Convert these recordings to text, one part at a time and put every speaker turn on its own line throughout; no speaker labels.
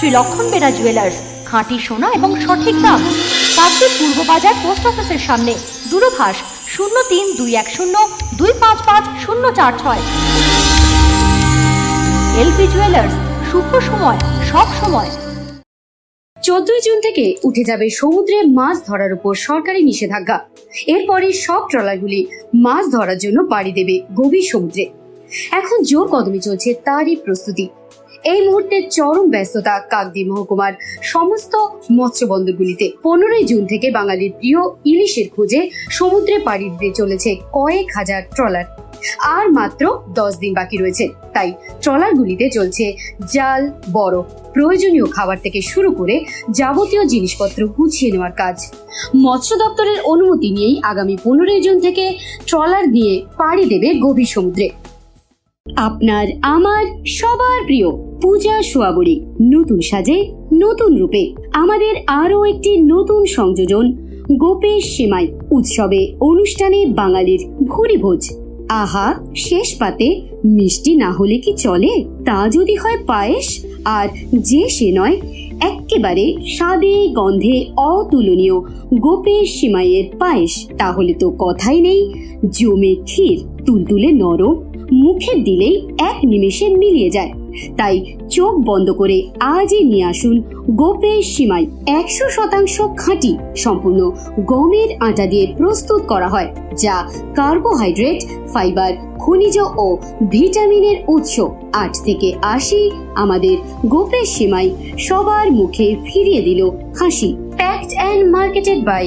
শ্রী লক্ষণ বেরা জুয়েলার্স, খাঁটি সোনা এবং সঠিক দাম। কাকদ্বীপ পূর্ব বাজার পোস্ট অফিসের সামনে। দূরভাষ 032102555046। এলপি জুয়েলার্স, শুভ সময় সব সময়।
14 জুন থেকে উঠে যাবে সমুদ্রে মাছ ধরার উপর সরকারি নিষেধাজ্ঞা। এরপরে সব ট্রলারগুলি মাছ ধরার জন্য পাড়ি দেবে গভীর সমুদ্রে। এখন জোর কদমে চলছে তারই প্রস্তুতি। এই মুহূর্তে চরম ব্যস্ততা কাকদ্বীপ মহকুমার সমস্ত মৎস্য বন্দরগুলিতে। 15 জুন থেকে বাঙালির প্রিয় ইলিশের খোঁজে সমুদ্রে পাড়ি দিতে চলেছে কয়েক হাজার ট্রলার। আর মাত্র 10 দিন বাকি রয়েছে, তাই ট্রলারগুলিতে চলছে জাল, বরফ, প্রয়োজনীয় খাবার থেকে শুরু করে যাবতীয় জিনিসপত্র গুছিয়ে নেওয়ার কাজ। মৎস্য দপ্তরের অনুমতি নিয়েই আগামী 15 জুন থেকে ট্রলার নিয়ে পাড়ি দেবে গভীর সমুদ্রে। আপনার আমার সবার প্রিয় পূজা সোয়াবড়ি নতুন সাজে নতুন রূপে। আমাদের আরো একটি নতুন সংযোজন গোপেশ সেমাই উৎসবে অনুষ্ঠানে বাঙালির ভুরি ভোজ। আহা, শেষ পাতে মিষ্টি না হলে কি চলে? তা যদি হয় পায়েস, আর যে সে নয় এক্কেবারে স্বাদে গন্ধে অতুলনীয় গোপেশ সেমাইয়ের পায়েস, তাহলে তো কথাই নেই। জমে ক্ষীর, তুলতুলে নরম, মুখে দিলেই এক নিমেষে মিলিয়ে যায়। তাই চোখ বন্ধ করে আজই নিয়ে আসুন গোপেশ সেমাই। 100% খাঁটি, সম্পূর্ণ গমের আটা দিয়ে প্রস্তুত করা হয়, যা কার্বোহাইড্রেট, ফাইবার, খনিজ ও ভিটামিনের উৎস। 8 থেকে 80 আমাদের গোপেশ সেমাই সবার মুখে ফিরিয়ে দিল হাসি। Packed and marketed by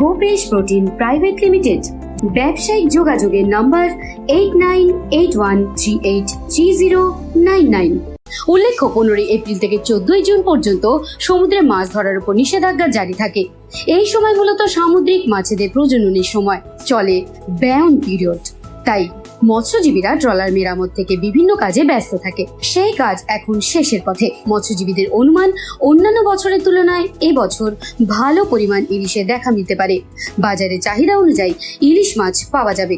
Gopesh protein private limited. ব্যবসায়িক যোগাযোগের নাম্বার 8981383099। উল্লেখ্য, 15 এপ্রিল থেকে 14 জুন পর্যন্ত সমুদ্রে মাছ ধরার উপর নিষেধাজ্ঞা জারি থাকে। এই সময় মূলত সামুদ্রিক মাছেদের প্রজননের সময়, চলে ব্যায়ন পিরিয়ড। তাই মৎস্যজীবীরা ট্রলার মেরামত থেকে বিভিন্ন কাজে ব্যস্ত থাকে। সেই কাজ এখন শেষের পথে। মৎস্যজীবীদের অনুমান, অন্যান্য বছরের তুলনায় এবছর ভালো পরিমাণ ইলিশে দেখা মিলতে পারে। বাজারে চাহিদা অনুযায়ী ইলিশ মাছ পাওয়া যাবে,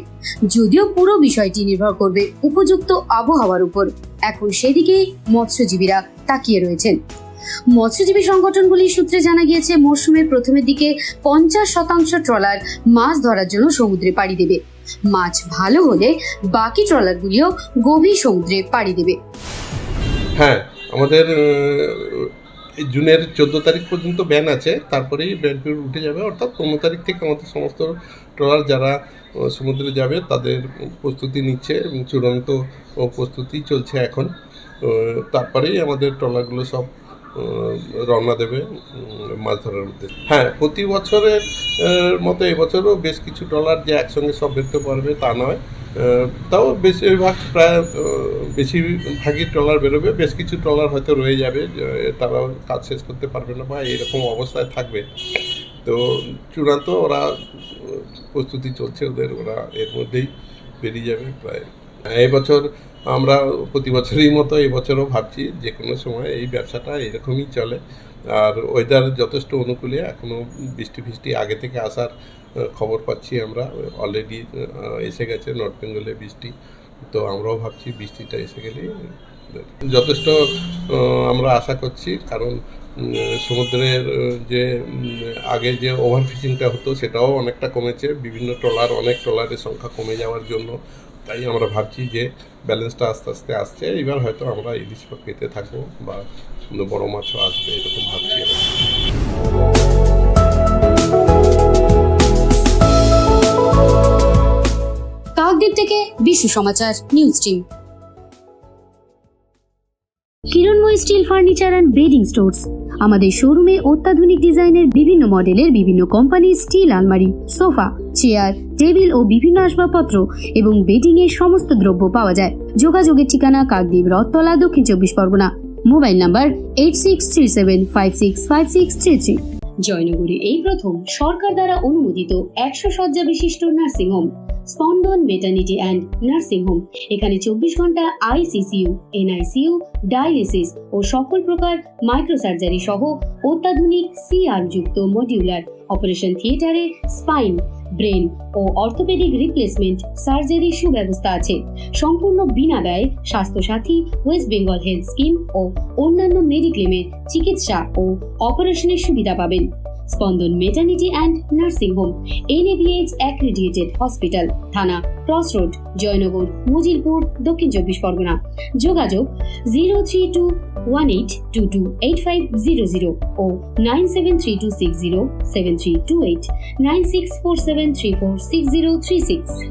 যদিও পুরো বিষয়টি নির্ভর করবে উপযুক্ত আবহাওয়ার উপর। এখন সেদিকেই মৎস্যজীবীরা তাকিয়ে রয়েছেন। মৎস্যজীবী সংগঠনগুলির সূত্রে জানা গিয়েছে, মরশুমের প্রথমের দিকে 50% ট্রলার মাছ ধরার জন্য সমুদ্রে পাড়ি দেবে। মাছ ভালো হলে বাকি ট্রলারগুলিও গভীর সমুদ্রে পাড়ি দেবে।
হ্যাঁ, আমাদের জুনের 14 তারিখ পর্যন্ত ব্যান আছে, তারপরেই ব্যান পিরিয়ড উঠে যাবে। অর্থাৎ 15 তারিখ থেকে আমাদের সমস্ত ট্রলার যারা সমুদ্রে যাবে তাদের প্রস্তুতি নিচ্ছে এবং চূড়ান্ত প্রস্তুতি চলছে এখন। তারপরেই আমাদের ট্রলারগুলো সব রওনা দেবে মাছ ধরার উদ্দেশ্যে। হ্যাঁ, প্রতি বছরের মতো এবছরও বেশ কিছু ট্রলার যে একসঙ্গে সব বেরোতে পারবে তা নয়, তাও বেশিরভাগ প্রায় বেশিরভাগই ট্রলার বেরোবে। বেশ কিছু ট্রলার হয়তো রয়ে যাবে, তারাও কাজ শেষ করতে পারবে না বা এরকম অবস্থায় থাকবে। তো চূড়ান্ত ওরা প্রস্তুতি চলছে ওদের, ওরা এর মধ্যেই বেরিয়ে যাবে প্রায়। এবছর আমরা প্রতি বছরই মতো এবছরও ভাবছি যে কোনো সময় এই ব্যবসাটা এরকমই চলে। আর ওয়েদার যথেষ্ট অনুকূলে, এখনও বৃষ্টি ফিষ্টি আগে থেকে আসার খবর পাচ্ছি আমরা। অলরেডি এসে গেছে নর্থ বেঙ্গলে বৃষ্টি, তো আমরাও ভাবছি বৃষ্টিটা এসে গেলেই যথেষ্ট আমরা আশা করছি। কারণ সমুদ্রের যে আগে যে ওভারফিশিংটা হতো সেটাও অনেকটা কমেছে, বিভিন্ন অনেক ট্রলারের সংখ্যা কমে যাওয়ার জন্য। তাই আমরা ভাবছি যে ব্যালেন্সটা আস্তে আস্তে আসছে, এবার হয়তো আমরা ইলিশ পেতে থাকবো বা বড় মাছও আসবে, এরকম ভাবছি।
কাকদ্বীপ থেকে Biswa Samachar news team. Kiranmoy steel furniture and bedding stores. আমাদের শোরুমে অত্যাধুনিক ডিজাইনের বিভিন্ন মডেলের বিভিন্ন কোম্পানির স্টিল আলমারি, সোফা, চেয়ার, টেবিল ও বিভিন্ন আসবাবপত্র এবং বেডিং এর সমস্ত দ্রব্য পাওয়া যায়। যোগাযোগের ঠিকানা কাকদ্বীপ, রথতলা, দক্ষিণ 24 পরগনা। Mobile number 8637565633। জয়নগরে এই প্রথম সরকার দ্বারা অনুমোদিত 100 শয্যা বিশিষ্ট নার্সিংহোম স্পন্দন মেটার্নিটি অ্যান্ড নার্সিং হোম। এখানে 24 ঘন্টা আইসিসিইউ, এনআইসিইউ, ডায়ালিসিস ও সকল প্রকার মাইক্রোসার্জারি সহ অত্যাধুনিক সিআর যুক্ত মডিউলার অপারেশন থিয়েটারে স্পাইন, ব্রেন ও অর্থোপেডিক রিপ্লেসমেন্ট সার্জারির সুব্যবস্থা আছে। সম্পূর্ণ বিনা ব্যয় Swasthya Sathi, West Bengal health scheme ও অন্যান্য মেডিক্লেমের চিকিৎসা ও অপারেশনের সুবিধা পাবেন। Spandan maternity and nursing home, NABH accredited hospital, থানা ক্রসরোড, জয়নগর, মজিলপুর, দক্ষিণ 24 পরগনা। যোগাযোগ 03218228500 ও 9732607328, 9647346036।